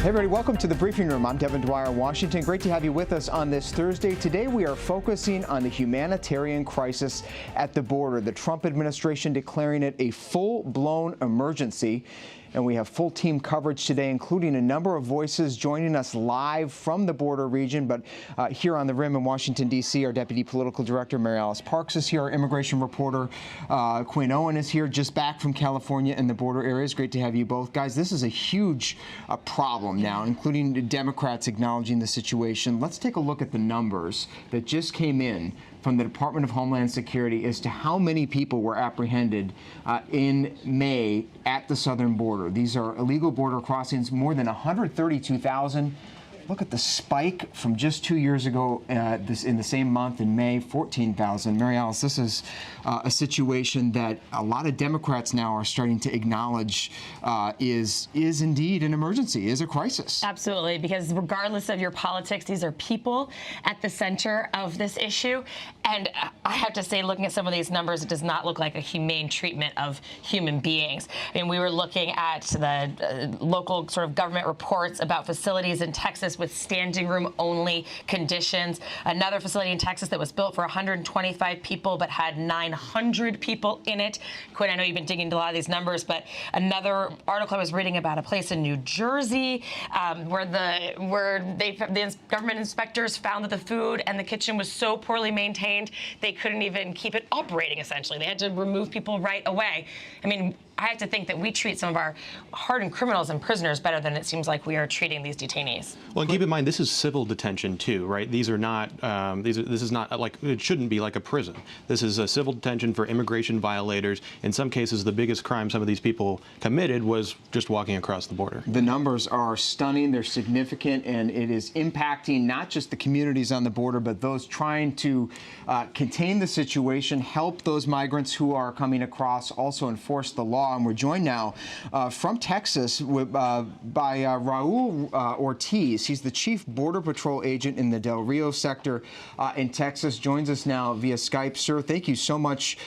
Hey everybody, welcome to the Briefing Room. I'm Devin Dwyer, Washington. Great to have you with us on this Thursday. Today we are focusing on the humanitarian crisis at the border, the Trump administration declaring it a full-blown emergency. And we have full team coverage today, including a number of voices joining us live from the border region. But here on the Rim in Washington, D.C., our Deputy Political Director, Mary Alice Parks, is here. Our immigration reporter, Quinn Owen, is here, just back from California and the border areas. Great to have you both. Guys, this is a huge problem now, including the Democrats acknowledging the situation. Let's take a look at the numbers that just came in from the Department of Homeland Security as to how many people were apprehended in May at the southern border. These are illegal border crossings, more than 132,000. Look at the spike from just 2 years ago in the same month in May, 14,000. Mary Alice, this is a situation that a lot of Democrats now are starting to acknowledge is indeed an emergency, is a crisis. Absolutely, because regardless of your politics, these are people at the center of this issue. And I have to say, looking at some of these numbers, it does not look like a humane treatment of human beings. I mean, we were looking at the local sort of government reports about facilities in Texas with standing room only conditions. Another facility in Texas that was built for 125 people but had 900 people in it. Quinn, I know you've been digging into a lot of these numbers, but another article I was reading about a place in New Jersey where the government inspectors found that the food and the kitchen was so poorly maintained they couldn't even keep it operating, essentially. They had to remove people right away. I mean, I have to think that we treat some of our hardened criminals and prisoners better than it seems like we are treating these detainees. Well, and keep in mind, this is civil detention too, right? These are not. This is not like, it shouldn't be like a prison. This is a civil detention for immigration violators. In some cases, the biggest crime some of these people committed was just walking across the border. The numbers are stunning. They're significant, and it is impacting not just the communities on the border, but those trying to contain the situation, help those migrants who are coming across, also enforce the law. And we're joined now from Texas by Raul Ortiz. He's the Chief Border Patrol Agent in the Del Rio sector in Texas. Joins us now via Skype. Sir, thank you so much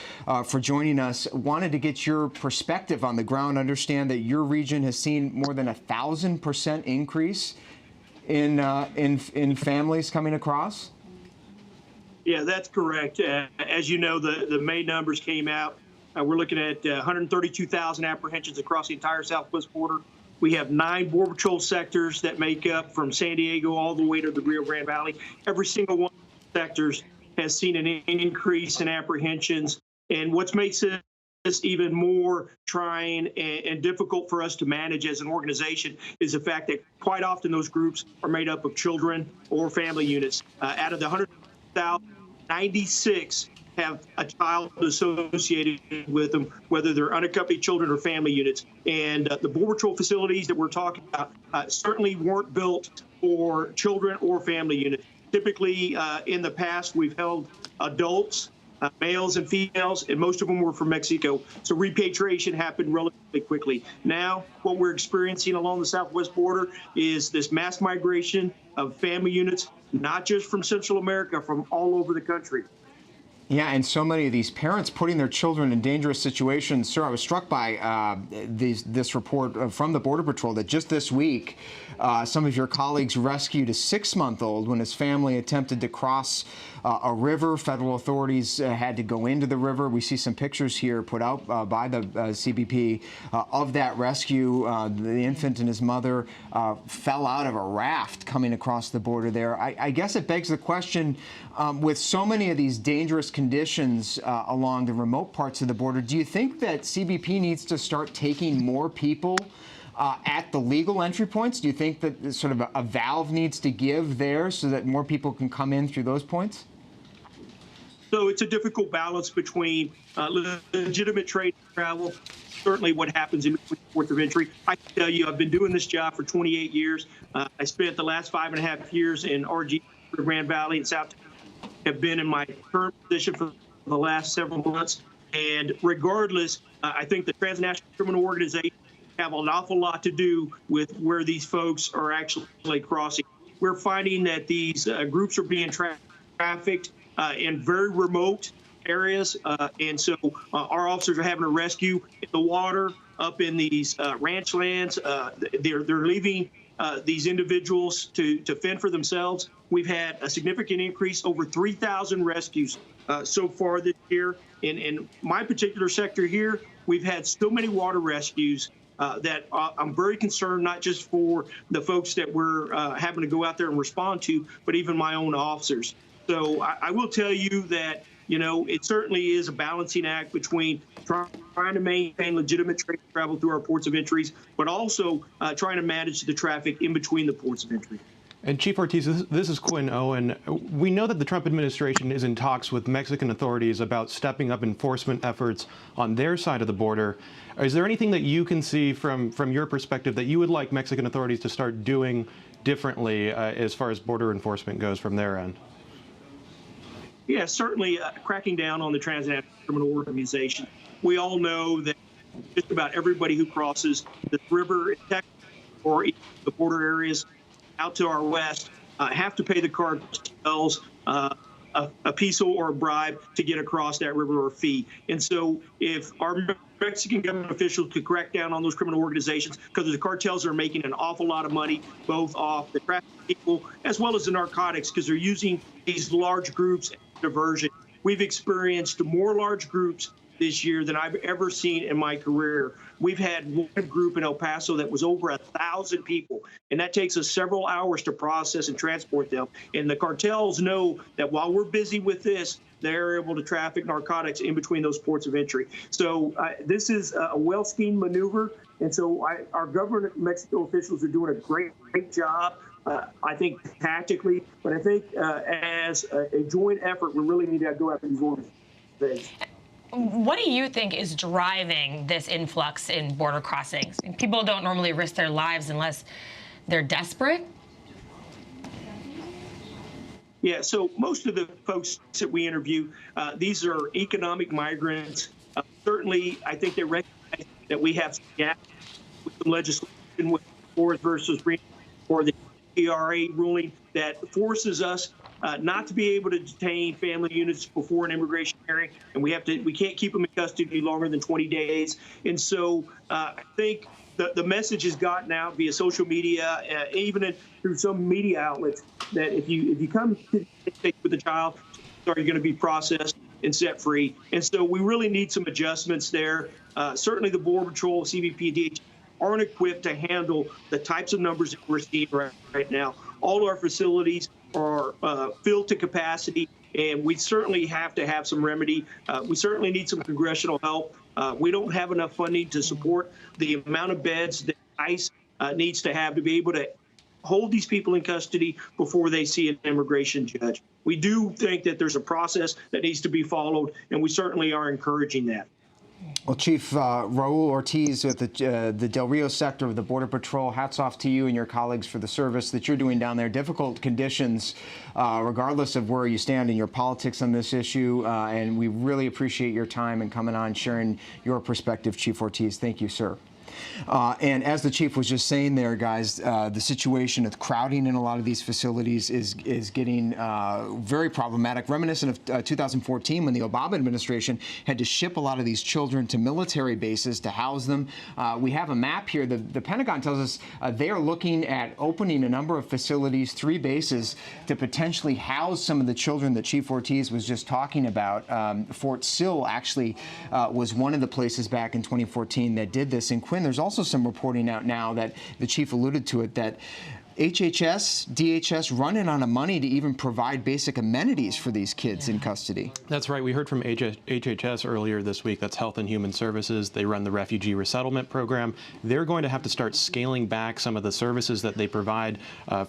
for joining us. Wanted to get your perspective on the ground. Understand that your region has seen more than 1,000% increase in families coming across. Yeah, that's correct. As you know, the May numbers came out. We're looking at 132,000 apprehensions across the entire southwest border. We have 9 Border Patrol sectors that make up from San Diego all the way to the Rio Grande Valley. Every single one of the sectors has seen an increase in apprehensions. And what makes this even more trying and difficult for us to manage as an organization is the fact that quite often those groups are made up of children or family units. Out of the 100,000, 96 have a child associated with them, whether they're unaccompanied children or family units. And the Border Patrol facilities that we're talking about certainly weren't built for children or family units. Typically, in the past, we've held adults, males and females, and most of them were from Mexico. So repatriation happened relatively quickly. Now, what we're experiencing along the southwest border is this mass migration of family units, not just from Central America, from all over the country. Yeah, and so many of these parents putting their children in dangerous situations. Sir, I was struck by this report from the Border Patrol that just this week, some of your colleagues rescued a 6-month-old when his family attempted to cross a river. Federal authorities had to go into the river. We see some pictures here put out by the CBP of that rescue. The infant and his mother fell out of a raft coming across the border there. I guess it begs the question, with so many of these dangerous conditions along the remote parts of the border, do you think that CBP needs to start taking more people at the legal entry points? Do you think that sort of a valve needs to give there so that more people can come in through those points? So it's a difficult balance between legitimate trade and travel. Certainly what happens in between ports of entry. I can tell you, I've been doing this job for 28 years. I spent the last 5.5 years in RG, Rio Grande Valley in South Texas. Have been in my current position for the last several months. And regardless, I think the transnational criminal organizations have an awful lot to do with where these folks are actually crossing. We're finding that these groups are being trafficked in very remote areas. And so our officers are having to rescue in the water, up in these ranch lands. They're leaving these individuals to fend for themselves. We've had a significant increase, over 3,000 rescues so far this year. In my particular sector here, we've had so many water rescues that I'm very concerned, not just for the folks that we're having to go out there and respond to, but even my own officers. So I will tell you that, it certainly is a balancing act between trying to maintain legitimate trade travel through our ports of entries, but also trying to manage the traffic in between the ports of entry. And Chief Ortiz, this is Quinn Owen. We know that the Trump administration is in talks with Mexican authorities about stepping up enforcement efforts on their side of the border. Is there anything that you can see from your perspective that you would like Mexican authorities to start doing differently as far as border enforcement goes from their end? Yeah, certainly cracking down on the transnational criminal organization. We all know that just about everybody who crosses the river in Texas or the border areas out to our west have to pay the cartels a peso or a bribe to get across that river, or a fee. And so if our Mexican government officials could crack down on those criminal organizations, because the cartels are making an awful lot of money, both off the traffic people as well as the narcotics, because they're using these large groups as diversion. We've experienced more large groups this year than I've ever seen in my career. We've had one group in El Paso that was over 1,000 people, and that takes us several hours to process and transport them. And the cartels know that while we're busy with this, they're able to traffic narcotics in between those ports of entry. So this is a well-schemed maneuver, and so our government Mexico officials are doing a great job. I think tactically, but I think as a joint effort, we really need to go after these organizations. What do you think is driving this influx in border crossings? People don't normally risk their lives unless they're desperate. Yeah, so most of the folks that we interview, these are economic migrants. Certainly, I think they recognize that we have some gaps with some legislation with Forest versus Green or the ERA ruling that forces us not to be able to detain family units before an immigration hearing, and we can't keep them in custody longer than 20 days. And so I think the message has gotten out via social media, even through some media outlets, that if you come to the state with a child, are you going to be processed and set free? And so we really need some adjustments there. Certainly, the Border Patrol, CBP, DHS aren't equipped to handle the types of numbers that we're seeing right now. All our facilities are filled to capacity, and we certainly have to have some remedy. We certainly need some congressional help. We don't have enough funding to support the amount of beds that ICE needs to have to be able to hold these people in custody before they see an immigration judge. We do think that there's a process that needs to be followed, and we certainly are encouraging that. Well, Chief Raul Ortiz with the Del Rio sector of the Border Patrol, hats off to you and your colleagues for the service that you're doing down there. Difficult conditions, regardless of where you stand in your politics on this issue, and we really appreciate your time and coming on, sharing your perspective, Chief Ortiz. Thank you, sir. And as the chief was just saying there, guys, the situation of crowding in a lot of these facilities is getting very problematic, reminiscent of 2014 when the Obama administration had to ship a lot of these children to military bases to house them. We have a map here. The Pentagon tells us they are looking at opening a number of facilities, 3 bases, to potentially house some of the children that Chief Ortiz was just talking about. Fort Sill actually was one of the places back in 2014 that did this. In Quinn, there's also some reporting out now that the chief alluded to it, that HHS, DHS running out of money to even provide basic amenities for these kids in custody. That's right. We heard from HHS earlier this week. That's Health and Human Services. They run the Refugee Resettlement Program. They're going to have to start scaling back some of the services that they provide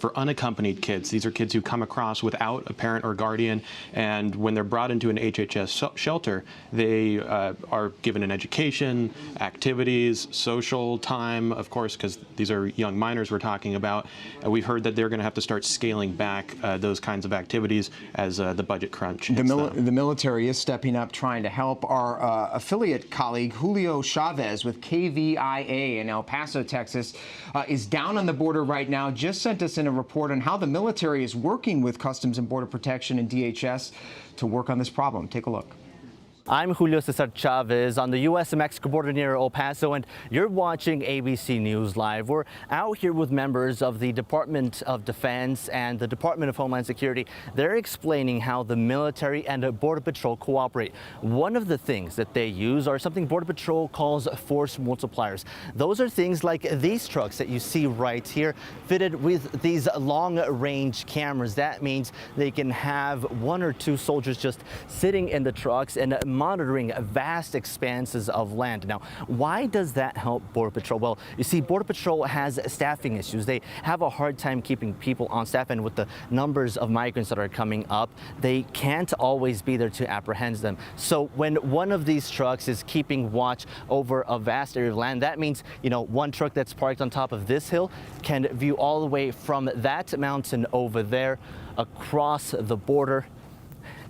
for unaccompanied kids. These are kids who come across without a parent or guardian, and when they're brought into an HHS shelter, they are given an education, activities, social time, of course, because these are young minors we're talking about. We've heard that they're going to have to start scaling back those kinds of activities as the budget crunch hits them. The military is stepping up, trying to help. Our affiliate colleague, Julio Chavez with KVIA in El Paso, Texas, is down on the border right now, just sent us in a report on how the military is working with Customs and Border Protection and DHS to work on this problem. Take a look. I'm Julio Cesar Chavez on the U.S.-Mexico border near El Paso, and you're watching ABC News Live. We're out here with members of the Department of Defense and the Department of Homeland Security. They're explaining how the military and Border Patrol cooperate. One of the things that they use are something Border Patrol calls force multipliers. Those are things like these trucks that you see right here, fitted with these long-range cameras. That means they can have one or two soldiers just sitting in the trucks and monitoring vast expanses of land. Now, why does that help Border Patrol? Well, you see, Border Patrol has staffing issues. They have a hard time keeping people on staff, and with the numbers of migrants that are coming up, they can't always be there to apprehend them. So when one of these trucks is keeping watch over a vast area of land, that means, one truck that's parked on top of this hill can view all the way from that mountain over there across the border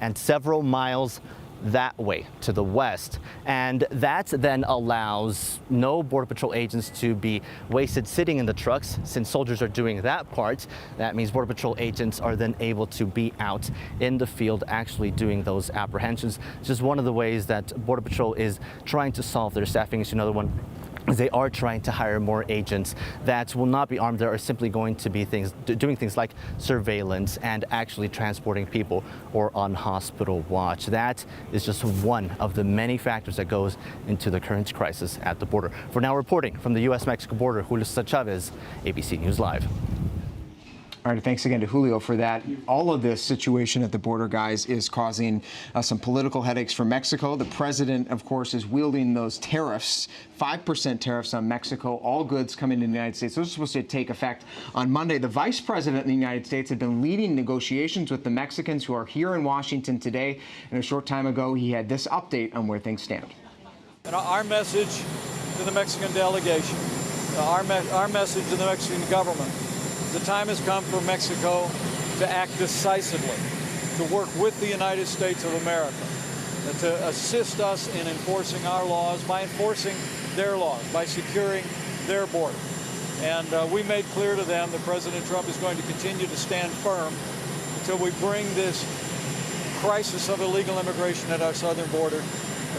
and several miles that way to the west. And that then allows no Border Patrol agents to be wasted sitting in the trucks. Since soldiers are doing that part, that means Border Patrol agents are then able to be out in the field actually doing those apprehensions. It's just one of the ways that Border Patrol is trying to solve their staffing issue. Another one, they are trying to hire more agents that will not be armed. There are simply going to be doing things like surveillance and actually transporting people or on hospital watch. That is just one of the many factors that goes into the current crisis at the border. For now, reporting from the U.S.-Mexico border, Julio Cesar Chavez, ABC News Live. All right, thanks again to Julio for that. All of this situation at the border, guys, is causing some political headaches for Mexico. The president, of course, is wielding those tariffs, 5% tariffs on Mexico, all goods coming to the United States. Those are supposed to take effect on Monday. The vice president of the United States had been leading negotiations with the Mexicans who are here in Washington today. And a short time ago, he had this update on where things stand. And our message to the Mexican delegation, our message to the Mexican government, the time has come for Mexico to act decisively, to work with the United States of America, to assist us in enforcing our laws, by enforcing their laws, by securing their border. And we made clear to them that President Trump is going to continue to stand firm until we bring this crisis of illegal immigration at our southern border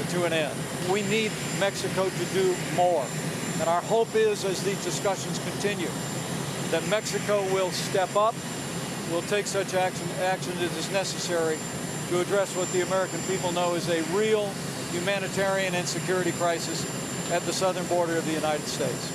to an end. We need Mexico to do more. And our hope is, as these discussions continue, that Mexico will step up, will take such action as is necessary to address what the American people know is a real humanitarian and security crisis at the southern border of the United States.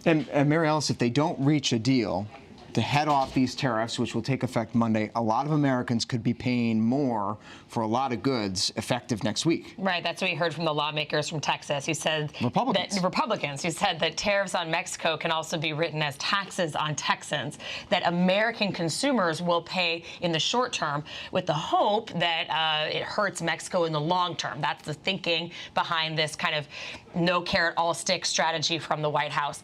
And Mary Alice, if they don't reach a deal to head off these tariffs, which will take effect Monday, a lot of Americans could be paying more for a lot of goods effective next week. Right. That's what we heard from the lawmakers from Texas who said Republicans who said that tariffs on Mexico can also be written as taxes on Texans, that American consumers will pay in the short term with the hope that it hurts Mexico in the long term. That's the thinking behind this kind of no carrot, all stick strategy from the White House.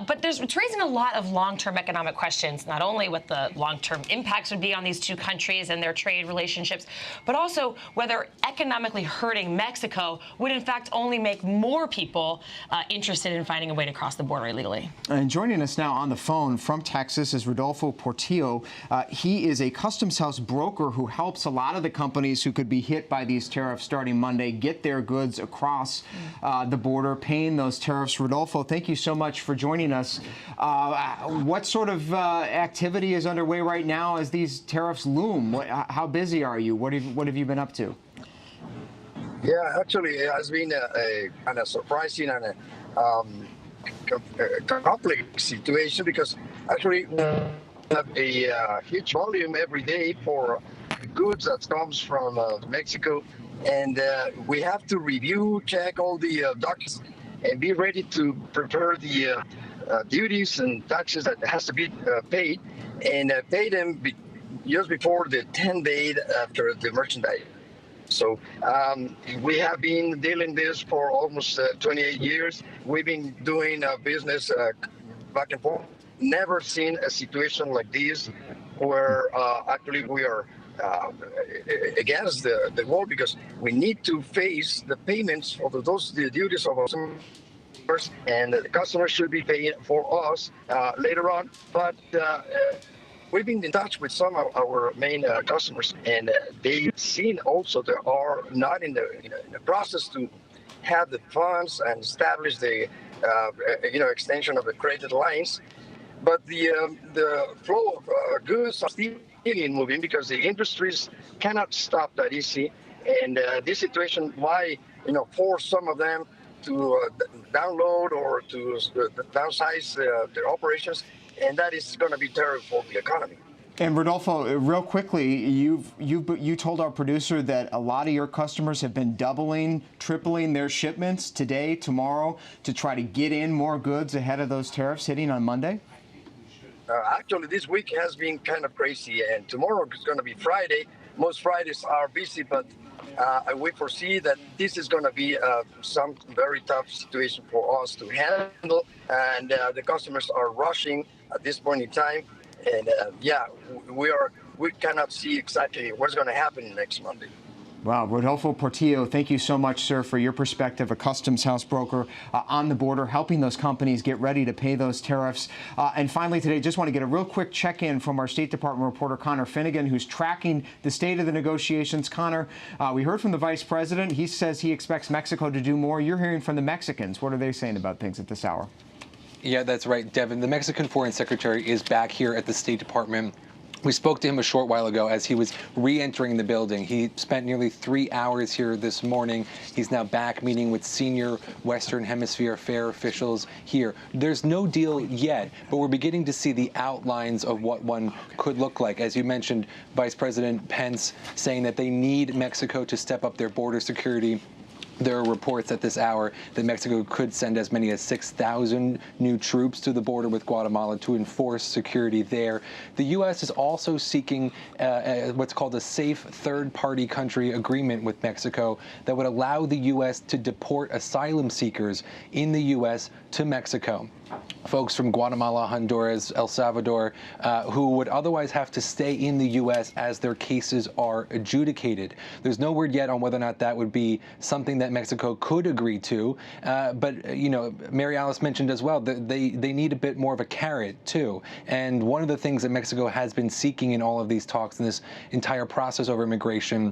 But it's raising a lot of long-term economic questions, not only what the long-term impacts would be on these two countries and their trade relationships, but also whether economically hurting Mexico would in fact only make more people interested in finding a way to cross the border illegally. And joining us now on the phone from Texas is Rodolfo Portillo. He is a customs house broker who helps a lot of the companies who could be hit by these tariffs starting Monday get their goods across the border, paying those tariffs. Rodolfo, thank you so much for joining us. What sort of activity is underway right now as these tariffs loom? How busy are you? What have you been up to? Yeah, actually, it has been a kind of surprising and complex situation because actually we have a huge volume every day for goods that comes from Mexico, and we have to review, check all the documents, and be ready to prepare the duties and taxes that has to be paid, and pay them just before the 10 days after the merchandise. So we have been dealing this for almost 28 years. We've been doing business back and forth. Never seen a situation like this where actually we are against the war because we need to face the payments of the duties of our customers, and the customers should be paying for us later on. But we've been in touch with some of our main customers, and they've seen also they are not in the process to have the funds and establish the extension of the credit lines. But the flow of goods are still moving because the industries cannot stop that easy. And this situation might, force some of them to download or to downsize their operations, and that is going to be terrible for the economy. And Rodolfo, real quickly, you told our producer that a lot of your customers have been doubling, tripling their shipments today, tomorrow, to try to get in more goods ahead of those tariffs hitting on Monday. Actually, this week has been kind of crazy, and tomorrow is going to be Friday. Most Fridays are busy, but we foresee that this is going to be some very tough situation for us to handle, and the customers are rushing at this point in time. And we cannot see exactly what's going to happen next Monday. Wow, Rodolfo Portillo, thank you so much, sir, for your perspective, a customs house broker on the border, helping those companies get ready to pay those tariffs. And finally today, just want to get a real quick check-in from our State Department reporter, Connor Finnegan, who's tracking the state of the negotiations. Connor, we heard from the Vice President. He says he expects Mexico to do more. You're hearing from the Mexicans. What are they saying about things at this hour? Yeah, that's right, Devin. The Mexican Foreign Secretary is back here at the State Department. We spoke to him a short while ago as he was re-entering the building. He spent nearly 3 hours here this morning. He's now back meeting with senior Western Hemisphere affair officials here. There's no deal yet, but we're beginning to see the outlines of what one could look like. As you mentioned, Vice President Pence saying that they need Mexico to step up their border security. There are reports at this hour that Mexico could send as many as 6,000 new troops to the border with Guatemala to enforce security there. The U.S. is also seeking what's called a safe third-party country agreement with Mexico that would allow the U.S. to deport asylum seekers in the U.S. to Mexico. Folks from Guatemala, Honduras, El Salvador, who would otherwise have to stay in the U.S. as their cases are adjudicated. There's no word yet on whether or not that would be something that Mexico could agree to. But, Mary Alice mentioned as well that they need a bit more of a carrot, too. And one of the things that Mexico has been seeking in all of these talks in this entire process over immigration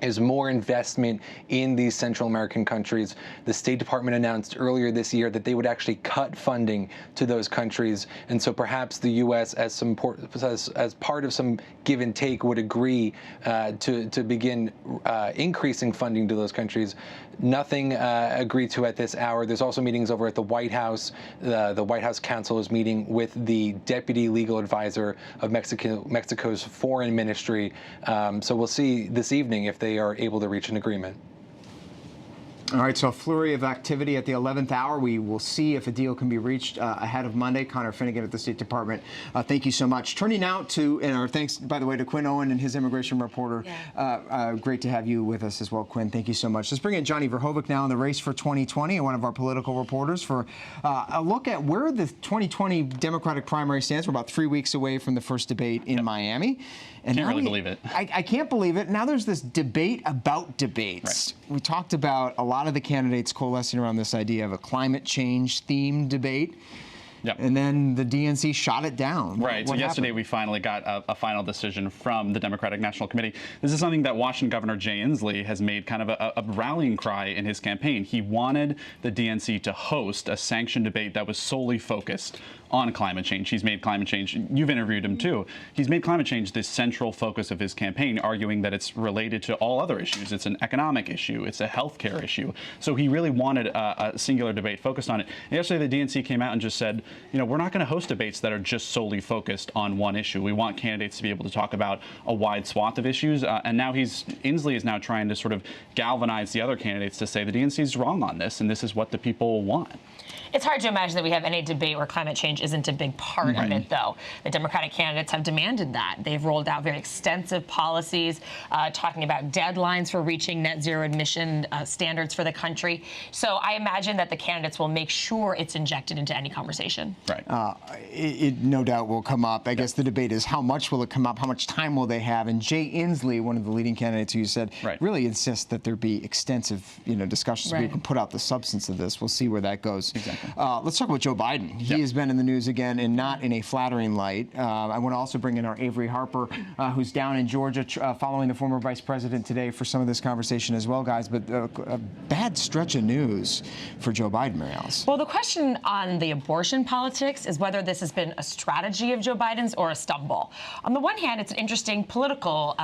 is more investment in these Central American countries. The State Department announced earlier this year that they would actually cut funding to those countries. And so perhaps the U.S., as part of some give and take, would agree to begin increasing funding to those countries. Nothing agreed to at this hour. There's also meetings over at the White House. The White House counsel is meeting with the deputy legal advisor of Mexico's foreign ministry. So we'll see this evening if they are able to reach an agreement. All right, so a flurry of activity at the 11th hour. We will see if a deal can be reached ahead of Monday. Connor Finnegan at the State Department, thank you so much. Turning now to, and our thanks, by the way, to Quinn Owen and his immigration reporter. Yeah. Great to have you with us as well, Quinn. Thank you so much. Let's bring in Johnny Verhoeven now in the race for 2020, one of our political reporters, for a look at where the 2020 Democratic primary stands. We're about 3 weeks away from the first debate in Miami. And can't really believe it. I can't believe it. Now there's this debate about debates. Right. We talked about a lot of the candidates coalescing around this idea of a climate change themed debate. Yep. And then the DNC shot it down. Right. So yesterday we finally got a final decision from the Democratic National Committee. This is something that Washington Governor Jay Inslee has made kind of a rallying cry in his campaign. He wanted the DNC to host a sanctioned debate that was solely focused on climate change. He's made climate change, you've interviewed him too, he's made climate change the central focus of his campaign, arguing that it's related to all other issues. It's an economic issue, it's a healthcare issue. So he really wanted a singular debate focused on it. And yesterday the DNC came out and just said, we're not going to host debates that are just solely focused on one issue. We want candidates to be able to talk about a wide swath of issues. And now Inslee is now trying to sort of galvanize the other candidates to say the DNC is wrong on this, and this is what the people want. It's hard to imagine that we have any debate where climate change isn't a big part of it, though. The Democratic candidates have demanded that. They've rolled out very extensive policies talking about deadlines for reaching net zero emission standards for the country. So I imagine that the candidates will make sure it's injected into any conversation. Right. It no doubt will come up. I guess the debate is how much will it come up, how much time will they have? And Jay Inslee, one of the leading candidates who you said, really insists that there be extensive discussions so we can put out the substance of this. We'll see where that goes. Exactly. Let's talk about Joe Biden. He has been in the news news again, and not in a flattering light. I want to also bring in our Avery Harper, who's down in Georgia following the former vice president today for some of this conversation as well, guys. But a bad stretch of news for Joe Biden, Mary Alice. Well, the question on the abortion politics is whether this has been a strategy of Joe Biden's or a stumble. On the one hand, it's an interesting political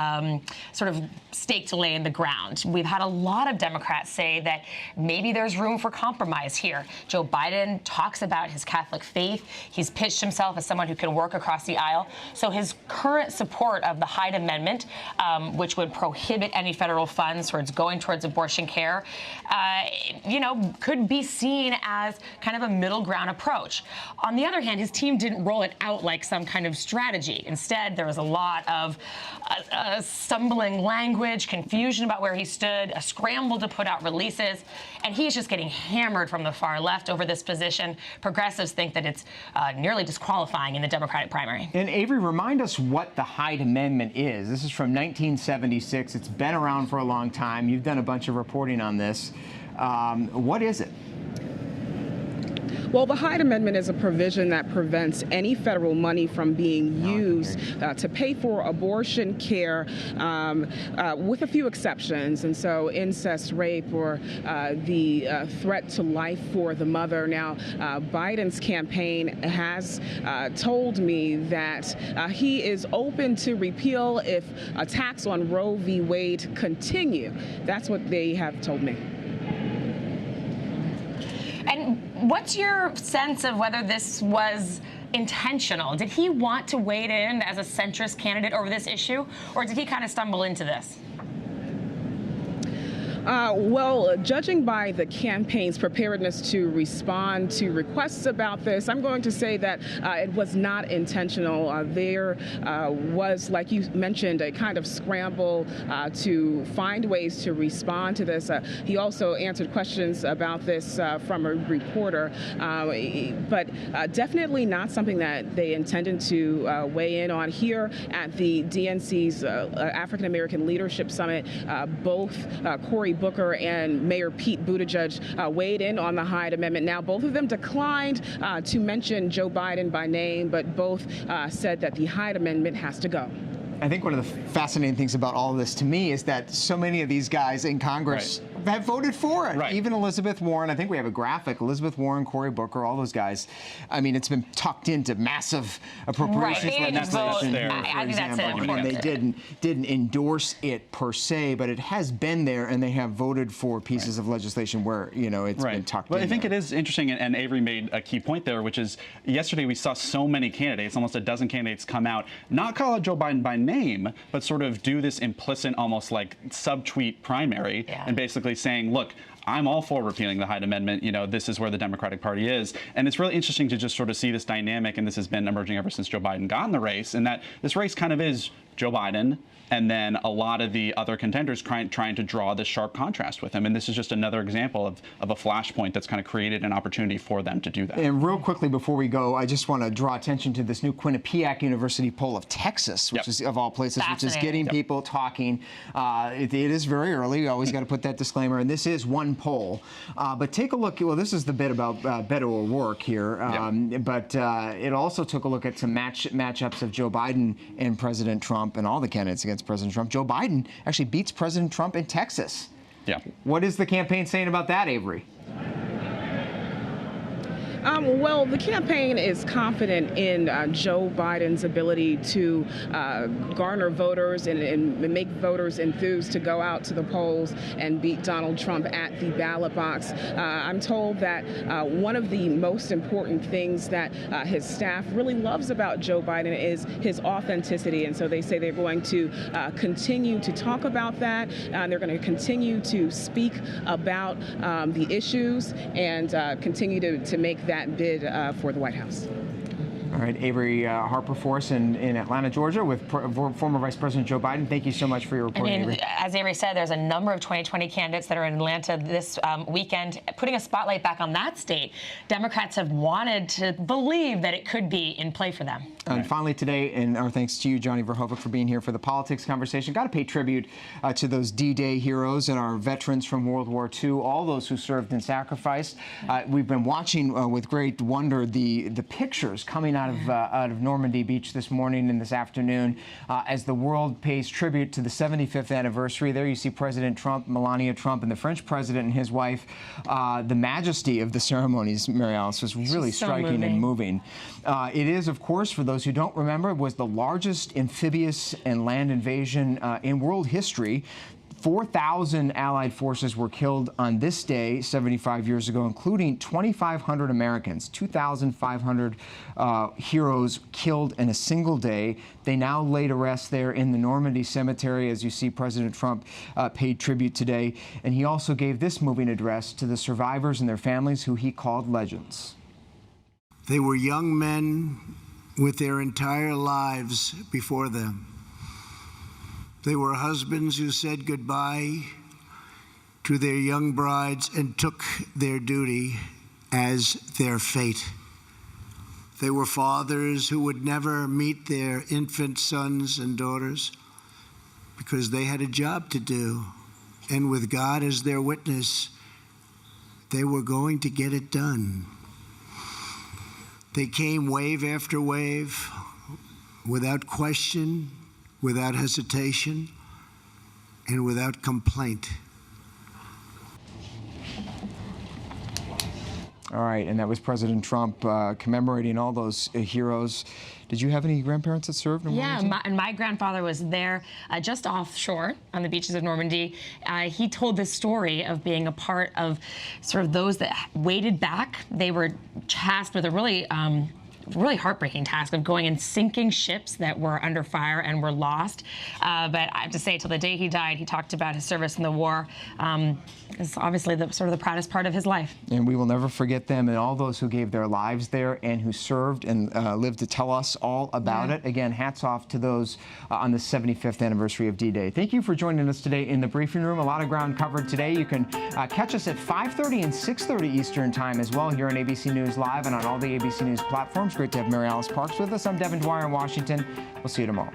sort of stake to lay in the ground. We've had a lot of Democrats say that maybe there's room for compromise here. Joe Biden talks about his Catholic faith. He's pitched himself as someone who can work across the aisle. So his current support of the Hyde Amendment, which would prohibit any federal funds going towards abortion care, could be seen as kind of a middle ground approach. On the other hand, his team didn't roll it out like some kind of strategy. Instead, there was a lot of stumbling language, confusion about where he stood, a scramble to put out releases, and he's just getting hammered from the far left over this position. Progressives think that it's nearly disqualifying in the Democratic primary. And Avery, remind us what the Hyde Amendment is. This is from 1976. It's been around for a long time. You've done a bunch of reporting on this. What is it? Well, the Hyde Amendment is a provision that prevents any federal money from being used to pay for abortion care, with a few exceptions. And so incest, rape, or the threat to life for the mother. Now, Biden's campaign has told me that he is open to repeal if attacks on Roe v. Wade continue. That's what they have told me. And what's your sense of whether this was intentional? Did he want to wade in as a centrist candidate over this issue, or did he kind of stumble into this? Well, judging by the campaign's preparedness to respond to requests about this, I'm going to say that it was not intentional. There was, like you mentioned, a kind of scramble to find ways to respond to this. He also answered questions about this from a reporter, but definitely not something that they intended to weigh in on. Here at the DNC's African American Leadership Summit, both Cory Booker and Mayor Pete Buttigieg weighed in on the Hyde Amendment. Now, both of them declined to mention Joe Biden by name, but both said that the Hyde Amendment has to go. I think one of the fascinating things about all of this to me is that so many of these guys in Congress have voted for it. Right. Even Elizabeth Warren. I think we have a graphic. Elizabeth Warren, Cory Booker, all those guys. I mean, it's been tucked into massive appropriations legislation, for example. And they didn't endorse it per se, but it has been there, and they have voted for pieces of legislation where it's been tucked in. Well, I think it is interesting, and Avery made a key point there, which is yesterday we saw so many candidates, almost a dozen candidates, come out, not call out Joe Biden by name, but sort of do this implicit, almost like subtweet primary, and basically saying, look, I'm all for repealing the Hyde Amendment. This is where the Democratic Party is. And it's really interesting to just sort of see this dynamic, and this has been emerging ever since Joe Biden got in the race, and that this race kind of is Joe Biden and then a lot of the other contenders trying to draw this sharp contrast with him. And this is just another example of a flashpoint that's kind of created an opportunity for them to do that. And real quickly before we go, I just want to draw attention to this new Quinnipiac University poll of Texas, which is, of all places, which is getting people talking. It is very early. You always got to put that disclaimer. And this is one poll. But take a look. Well, this is the bit about Beto O'Rourke here. But it also took a look at some matchups of Joe Biden and President Trump and all the candidates against President Trump. Joe Biden actually beats President Trump in Texas. What is the campaign saying about that, Avery? Well, the campaign is confident in Joe Biden's ability to garner voters and make voters enthused to go out to the polls and beat Donald Trump at the ballot box. I'm told that one of the most important things that his staff really loves about Joe Biden is his authenticity. And so they say they're going to continue to talk about that. They're going to continue to speak about the issues and continue to make that bid for the White House. All All right, Avery Harper for us in Atlanta, Georgia, with former Vice President Joe Biden. Thank you so much for your reporting, Avery. As Avery said, there's a number of 2020 candidates that are in Atlanta this weekend, putting a spotlight back on that state. Democrats have wanted to believe that it could be in play for them. And finally today, and our thanks to you, Johnny Verhoeven, for being here for the politics conversation. Got to pay tribute to those D-Day heroes and our veterans from World War II, all those who served and sacrificed. We've been watching with great wonder the pictures coming out of Normandy Beach this morning and this afternoon as the world pays tribute to the 75th anniversary. There you see President Trump, Melania Trump, and the French president and his wife. The majesty of the ceremonies, Mary Alice, was really striking and moving. It is, of course, for those who don't remember, was the largest amphibious and land invasion in world history. 4,000 Allied forces were killed on this day 75 years ago, including 2,500 Americans, 2,500 heroes killed in a single day. They now lay to rest there in the Normandy Cemetery. As you see, President Trump paid tribute today. And he also gave this moving address to the survivors and their families, who he called legends. They were young men with their entire lives before them. They were husbands who said goodbye to their young brides and took their duty as their fate. They were fathers who would never meet their infant sons and daughters because they had a job to do. And with God as their witness, they were going to get it done. They came wave after wave, without question, without hesitation, and without complaint. All right, and that was President Trump commemorating all those heroes. Did you have any grandparents that served in Normandy? Yeah, my grandfather was there just offshore on the beaches of Normandy. He told this story of being a part of sort of those that waded back. They were tasked with a really heartbreaking task of going and sinking ships that were under fire and were lost. But I have to say, till the day he died, he talked about his service in the war. It's obviously the proudest part of his life. And we will never forget them and all those who gave their lives there and who served and lived to tell us all about it. Again, hats off to those on the 75th anniversary of D-Day. Thank you for joining us today in the briefing room. A lot of ground covered today. You can catch us at 5:30 and 6:30 Eastern Time as well here on ABC News Live and on all the ABC News platforms. Great to have Mary Alice Parks with us. I'm Devin Dwyer in Washington. We'll see you tomorrow.